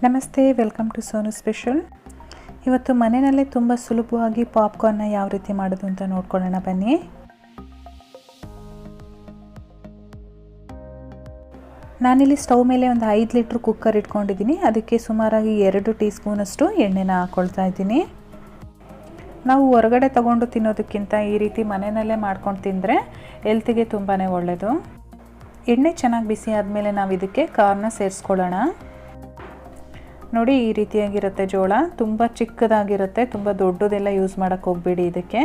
ನಮಸ್ತೆ, welcome to Sonu special. ಇವತ್ತು ಮನೆಯಲ್ಲೇ ತುಂಬ ಸುಲಭವಾಗಿ ಪಾಪ್ಕಾರ್ನ್ನ ಯಾವ ರೀತಿ ಮಾಡೋದು ಅಂತ ನೋಡ್ಕೊಳ್ಳೋಣ ಬನ್ನಿ. ನಾನಿಲ್ಲಿ ಸ್ಟವ್ ಮೇಲೆ ಒಂದು 5 ಲೀಟ್ರ್ ಕುಕ್ಕರ್ ಇಟ್ಕೊಂಡಿದ್ದೀನಿ. ಅದಕ್ಕೆ ಸುಮಾರಾಗಿ 2 ಟೀ ಸ್ಪೂನಷ್ಟು ಎಣ್ಣೆನ ಹಾಕ್ಕೊಳ್ತಾ ಇದ್ದೀನಿ. ನಾವು ಹೊರಗಡೆ ತೊಗೊಂಡು ತಿನ್ನೋದಕ್ಕಿಂತ ಈ ರೀತಿ ಮನೆಯಲ್ಲೇ ಮಾಡ್ಕೊಂಡು ತಿಂದರೆ ಹೆಲ್ತಿಗೆ ತುಂಬಾ ಒಳ್ಳೆಯದು. ಎಣ್ಣೆ ಚೆನ್ನಾಗಿ ಬಿಸಿ ಆದಮೇಲೆ ನಾವು ಇದಕ್ಕೆ ಕಾರ್ನ ಸೇರಿಸ್ಕೊಳ್ಳೋಣ. ನೋಡಿ, ಈ ರೀತಿಯಾಗಿರುತ್ತೆ ಜೋಳ. ತುಂಬ ಚಿಕ್ಕದಾಗಿರುತ್ತೆ, ತುಂಬ ದೊಡ್ಡದೆಲ್ಲ ಯೂಸ್ ಮಾಡೋಕ್ಕೆ ಹೋಗಬೇಡಿ ಇದಕ್ಕೆ.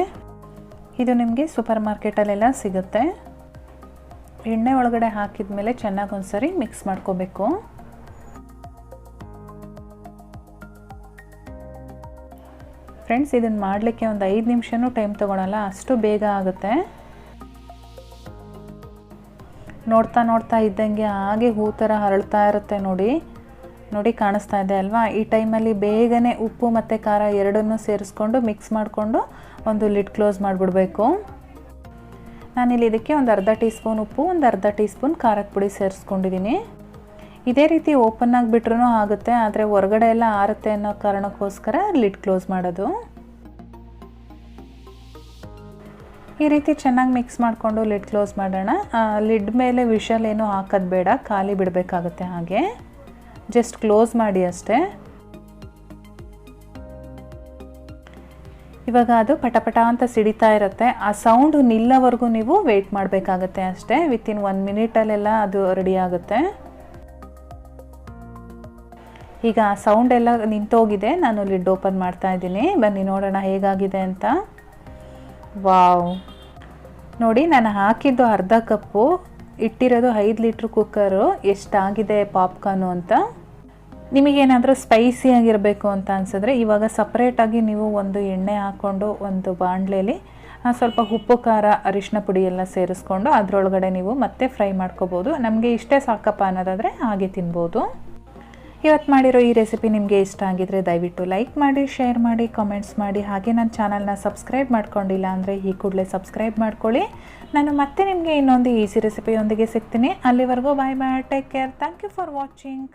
ಇದು ನಿಮಗೆ ಸೂಪರ್ ಮಾರ್ಕೆಟಲ್ಲೆಲ್ಲ ಸಿಗುತ್ತೆ. ಎಣ್ಣೆ ಒಳಗಡೆ ಹಾಕಿದ ಮೇಲೆ ಚೆನ್ನಾಗಿ ಒಂದ್ಸರಿ ಮಿಕ್ಸ್ ಮಾಡ್ಕೋಬೇಕು. ಫ್ರೆಂಡ್ಸ್, ಇದನ್ನು ಮಾಡಲಿಕ್ಕೆ ಒಂದು 5 ನಿಮಿಷನೂ ಟೈಮ್ ತೊಗೊಳಲ್ಲ, ಅಷ್ಟು ಬೇಗ ಆಗುತ್ತೆ. ನೋಡ್ತಾ ನೋಡ್ತಾ ಇದ್ದಂಗೆ ಹಾಗೆ ಹೂ ಥರ ಹರಳ್ತಾ ಇರುತ್ತೆ. ನೋಡಿ ಕಾಣಿಸ್ತಾ ಇದೆ ಅಲ್ವಾ? ಈ ಟೈಮಲ್ಲಿ ಬೇಗನೆ ಉಪ್ಪು ಮತ್ತು ಖಾರ ಎರಡನ್ನೂ ಸೇರಿಸ್ಕೊಂಡು ಮಿಕ್ಸ್ ಮಾಡಿಕೊಂಡು ಒಂದು ಲಿಡ್ ಕ್ಲೋಸ್ ಮಾಡಿಬಿಡಬೇಕು. ನಾನಿಲ್ಲಿ ಇದಕ್ಕೆ ಒಂದು ಅರ್ಧ ಟೀ ಸ್ಪೂನ್ ಉಪ್ಪು, ಒಂದು ಅರ್ಧ ಟೀ ಸ್ಪೂನ್ ಖಾರದ ಪುಡಿ ಸೇರಿಸ್ಕೊಂಡಿದ್ದೀನಿ. ಇದೇ ರೀತಿ ಓಪನ್ ಆಗಿಬಿಟ್ರೂ ಆಗುತ್ತೆ, ಆದರೆ ಹೊರಗಡೆ ಎಲ್ಲ ಆರುತ್ತೆ ಅನ್ನೋ ಕಾರಣಕ್ಕೋಸ್ಕರ ಲಿಡ್ ಕ್ಲೋಸ್ ಮಾಡೋದು. ಈ ರೀತಿ ಚೆನ್ನಾಗಿ ಮಿಕ್ಸ್ ಮಾಡಿಕೊಂಡು ಲಿಡ್ ಕ್ಲೋಸ್ ಮಾಡೋಣ. ಲಿಡ್ ಮೇಲೆ ವಿಷಲ್ ಏನೂ ಹಾಕೋದು ಬೇಡ, ಖಾಲಿ ಬಿಡಬೇಕಾಗುತ್ತೆ. ಹಾಗೆ ಜಸ್ಟ್ ಕ್ಲೋಸ್ ಮಾಡಿ ಅಷ್ಟೇ. ಇವಾಗ ಅದು ಪಟಪಟ ಅಂತ ಸಿಡಿತಾ ಇರುತ್ತೆ. ಆ ಸೌಂಡು ನಿಲ್ಲೋವರೆಗೂ ನೀವು ವೆಯ್ಟ್ ಮಾಡಬೇಕಾಗತ್ತೆ ಅಷ್ಟೇ. ವಿತಿನ್ 1 ಮಿನಿಟಲ್ಲೆಲ್ಲ ಅದು ರೆಡಿ ಆಗುತ್ತೆ. ಈಗ ಆ ಸೌಂಡ್ ಎಲ್ಲ ನಿಂತೋಗಿದೆ. ನಾನು ಲಿಡ್ ಓಪನ್ ಮಾಡ್ತಾ ಇದ್ದೀನಿ. ಬನ್ನಿ ನೋಡೋಣ ಹೇಗಾಗಿದೆ ಅಂತ. ವಾವ್, ನೋಡಿ, ನಾನು ಹಾಕಿದ್ದು ಅರ್ಧ ಕಪ್ಪು, ಇಟ್ಟಿರೋದು 5 ಲೀಟ್ರ್ ಕುಕ್ಕರು. ಎಷ್ಟಾಗಿದೆ ಪಾಪ್ಕಾರ್ನು ಅಂತ. ನಿಮಗೇನಾದರೂ ಸ್ಪೈಸಿಯಾಗಿರಬೇಕು ಅಂತ ಅನಿಸಿದ್ರೆ ಇವಾಗ ಸಪ್ರೇಟಾಗಿ ನೀವು ಒಂದು ಎಣ್ಣೆ ಹಾಕ್ಕೊಂಡು ಒಂದು ಬಾಣಲೆಯಲ್ಲಿ ಸ್ವಲ್ಪ ಉಪ್ಪು, ಖಾರ, ಅರಿಶಿನ ಪುಡಿ ಎಲ್ಲ ಸೇರಿಸ್ಕೊಂಡು ಅದರೊಳಗಡೆ ನೀವು ಮತ್ತೆ ಫ್ರೈ ಮಾಡ್ಕೋಬೋದು. ನಮಗೆ ಇಷ್ಟೇ ಸಾಕಪ್ಪ ಅನ್ನೋದಾದರೆ ಹಾಗೆ ತಿನ್ಬೋದು. ಇವತ್ತು ಮಾಡಿರೋ ಈ ರೆಸಿಪಿ ನಿಮಗೆ ಇಷ್ಟ ಆಗಿದ್ರೆ ದಯವಿಟ್ಟು ಲೈಕ್ ಮಾಡಿ, ಶೇರ್ ಮಾಡಿ, ಕಾಮೆಂಟ್ಸ್ ಮಾಡಿ. ಹಾಗೆ ನನ್ನ ಚಾನಲ್ನ ಸಬ್ಸ್ಕ್ರೈಬ್ ಮಾಡ್ಕೊಂಡಿಲ್ಲ ಅಂದರೆ ಈ ಕೂಡಲೇ ಸಬ್ಸ್ಕ್ರೈಬ್ ಮಾಡ್ಕೊಳ್ಳಿ. ನಾನು ಮತ್ತೆ ನಿಮಗೆ ಇನ್ನೊಂದು ಈಸಿ ರೆಸಿಪಿಯೊಂದಿಗೆ ಸಿಗ್ತೀನಿ. ಅಲ್ಲಿವರೆಗೂ bye bye, take care, thank you for watching.